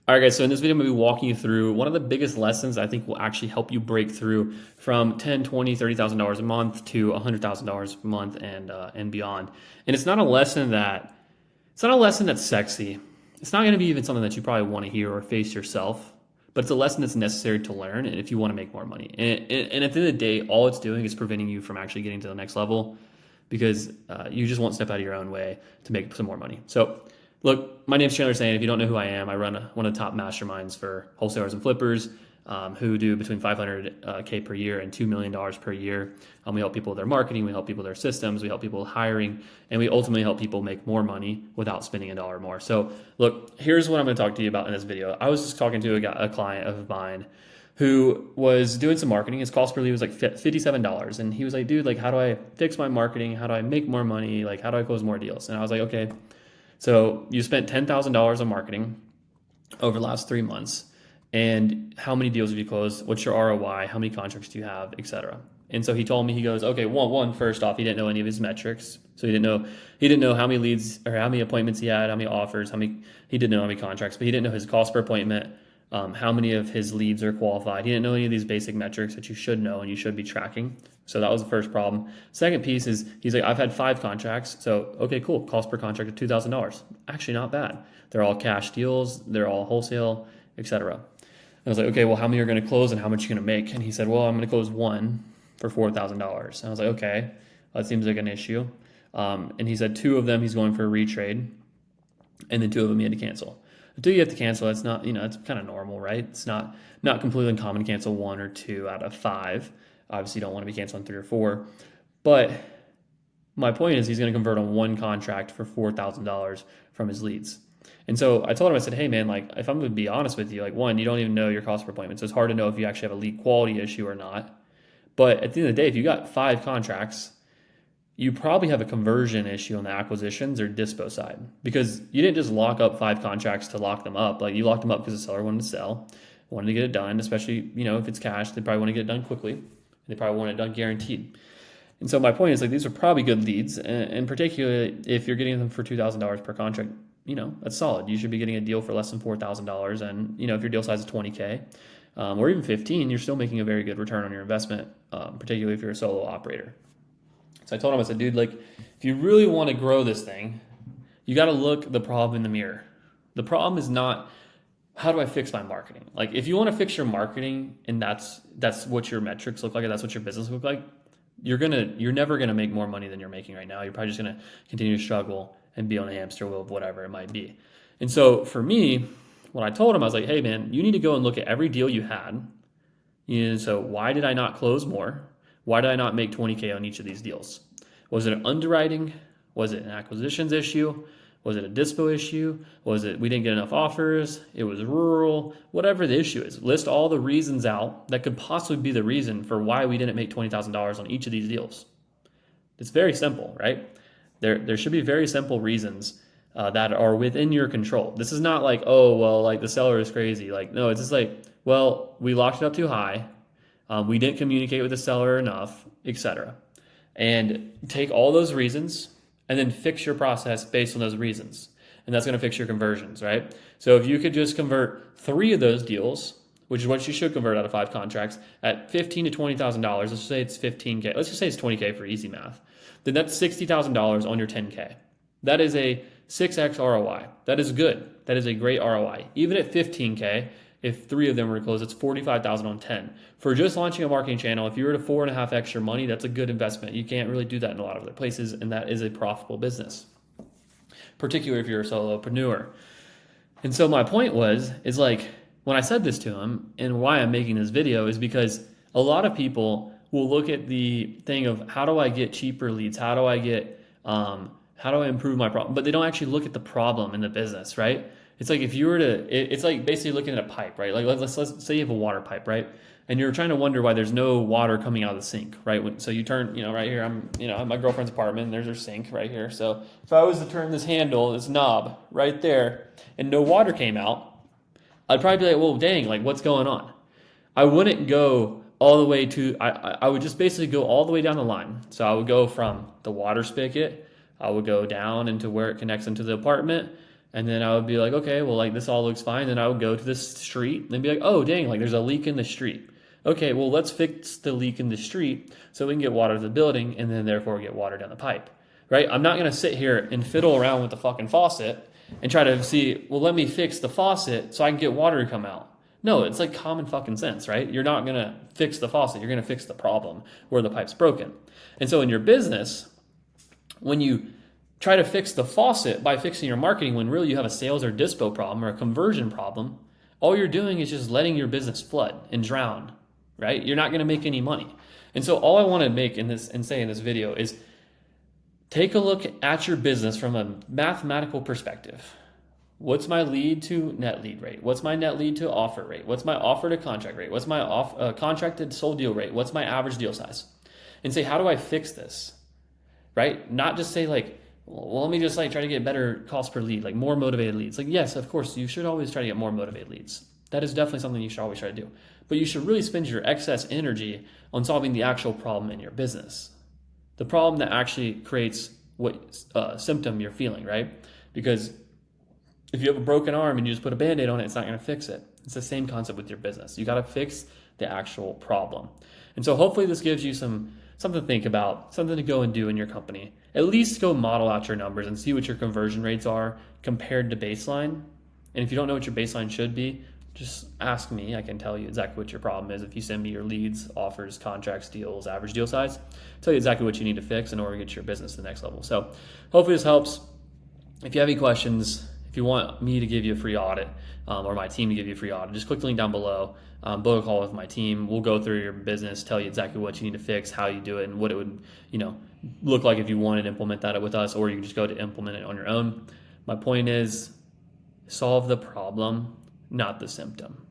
All right, guys, so in this video, I'm going to be walking you through one of the biggest lessons I think will actually help you break through from 10, 20, $30,000 a month to $100,000 a month and beyond. And it's not a lesson that's sexy. It's not going to be even something that you probably want to hear or face yourself, but it's a lesson that's necessary to learn and if you want to make more money. And at the end of the day, all it's doing is preventing you from actually getting to the next level because you just won't step out of your own way to make some more money. So, look, my name's Chandler Saine. If you don't know who I am, I run one of the top masterminds for wholesalers and flippers who do between 500K per year and $2 million per year. We help people with their marketing, we help people with their systems, we help people with hiring, and we ultimately help people make more money without spending a dollar more. So, look, here's what I'm going to talk to you about in this video. I was just talking to a client of mine who was doing some marketing. His cost per lead was like $57. And he was like, dude, like, how do I fix my marketing? How do I make more money? Like, how do I close more deals? And I was like, okay, so you spent $10,000 on marketing over the last 3 months. And how many deals have you closed? What's your ROI? How many contracts do you have, et cetera? And so he told me, he goes, okay, first off, he didn't know any of his metrics. So he didn't know how many leads or how many appointments he had, how many offers, he didn't know how many contracts, but he didn't know his cost per appointment, how many of his leads are qualified. He didn't know any of these basic metrics that you should know and you should be tracking. So that was the first problem. Second piece is he's like, I've had 5 contracts. So, okay, cool. Cost per contract of $2,000. Actually, not bad. They're all cash deals. They're all wholesale, etc. I was like, okay, well, how many are going to close and how much are you going to make? And he said, well, I'm going to close one for $4,000. And I was like, okay, that seems like an issue. And he said 2 of them he's going for a retrade, and then 2 of them he had to cancel. The 2 you have to cancel, it's not, it's kind of normal, right? It's not completely uncommon to cancel 1 or 2 out of 5. Obviously, you don't want to be canceling 3 or 4. But my point is he's going to convert on 1 contract for $4,000 from his leads. And so I told him, I said, hey, man, like, if I'm going to be honest with you, like, 1, you don't even know your cost per appointment. So it's hard to know if you actually have a lead quality issue or not. But at the end of the day, if you got 5 contracts, you probably have a conversion issue on the acquisitions or dispo side, because you didn't just lock up 5 contracts to lock them up. Like, you locked them up because the seller wanted to sell, wanted to get it done, especially, if it's cash, they probably want to get it done quickly. They probably want it done guaranteed. And so my point is, like, these are probably good leads, and particularly if you're getting them for $2,000 per contract, that's solid. You should be getting a deal for less than $4,000. And, if your deal size is 20K or even 15, you're still making a very good return on your investment, particularly if you're a solo operator. So I told him, I said, dude, like, if you really want to grow this thing, you got to look the problem in the mirror. The problem is not, how do I fix my marketing? Like, if you want to fix your marketing and that's what your metrics look like, and that's what your business look like, you're never gonna make more money than you're making right now. You're probably just gonna continue to struggle and be on a hamster wheel of whatever it might be. And so for me, when I told him, I was like, hey man, you need to go and look at every deal you had. So why did I not close more? Why did I not make 20K on each of these deals? Was it an underwriting? Was it an acquisitions issue? Was it a dispo issue? Was it we didn't get enough offers? It was rural? Whatever the issue is, list all the reasons out that could possibly be the reason for why we didn't make $20,000 on each of these deals. It's very simple, right? There should be very simple reasons that are within your control. This is not like, oh, well, like the seller is crazy. Like, no, it's just like, well, we locked it up too high. We didn't communicate with the seller enough, etc. And take all those reasons and then fix your process based on those reasons. And that's going to fix your conversions, right? So if you could just convert 3 of those deals, which is what you should convert out of 5 contracts, at $15,000 to $20,000, let's just say it's 15K, let's just say it's 20K for easy math, then that's $60,000 on your 10K. That is a 6x ROI. That is good. That is a great ROI. Even at 15K, if 3 of them were to close, it's $45,000 on 10. For just launching a marketing channel, if you were to 4.5x your money, that's a good investment. You can't really do that in a lot of other places, and that is a profitable business, particularly if you're a solopreneur. And so my point is like, when I said this to him, and why I'm making this video is because a lot of people will look at the thing of how do I get cheaper leads? How do I improve my problem? But they don't actually look at the problem in the business, right? It's like if you were to, it's like basically looking at a pipe, right? Like let's say you have a water pipe, right? And you're trying to wonder why there's no water coming out of the sink, right? So you turn, right here, I'm at my girlfriend's apartment, and there's her sink right here. So if I was to turn this handle, this knob right there, and no water came out, I'd probably be like, well, dang, like what's going on? I wouldn't go all the way to, I would just basically go all the way down the line. So I would go from the water spigot, I would go down into where it connects into the apartment, And then I would be like, okay, well, like this all looks fine. Then I would go to this street and be like, oh, dang, like there's a leak in the street. Okay, well, let's fix the leak in the street so we can get water to the building and then therefore get water down the pipe, right? I'm not going to sit here and fiddle around with the fucking faucet and try to see, well, let me fix the faucet so I can get water to come out. No, it's like common fucking sense, right? You're not going to fix the faucet. You're going to fix the problem where the pipe's broken. And so in your business, when you try to fix the faucet by fixing your marketing when really you have a sales or dispo problem or a conversion problem, all you're doing is just letting your business flood and drown, right? You're not going to make any money. And so all I want to make in this and say in this video is take a look at your business from a mathematical perspective. What's my lead to net lead rate? What's my net lead to offer rate? What's my offer to contract rate? What's my contracted sold deal rate? What's my average deal size? And say, how do I fix this? Right? Not just say like, well, let me just like try to get better cost per lead, like more motivated leads. Like, yes, of course, you should always try to get more motivated leads. That is definitely something you should always try to do. But you should really spend your excess energy on solving the actual problem in your business. The problem that actually creates what symptom you're feeling, right? Because if you have a broken arm and you just put a Band-Aid on it, it's not going to fix it. It's the same concept with your business. You got to fix the actual problem. And so hopefully this gives you something to think about, something to go and do in your company. At least go model out your numbers and see what your conversion rates are compared to baseline. And if you don't know what your baseline should be, just ask me. I can tell you exactly what your problem is. If you send me your leads, offers, contracts, deals, average deal size, I'll tell you exactly what you need to fix in order to get your business to the next level. So hopefully this helps. If you have any questions, if you want me to give you a free audit or my team to give you a free audit, just click the link down below, book a call with my team. We'll go through your business, tell you exactly what you need to fix, how you do it, and what it would look like if you wanted to implement that with us, or you can just go to implement it on your own. My point is solve the problem, not the symptom.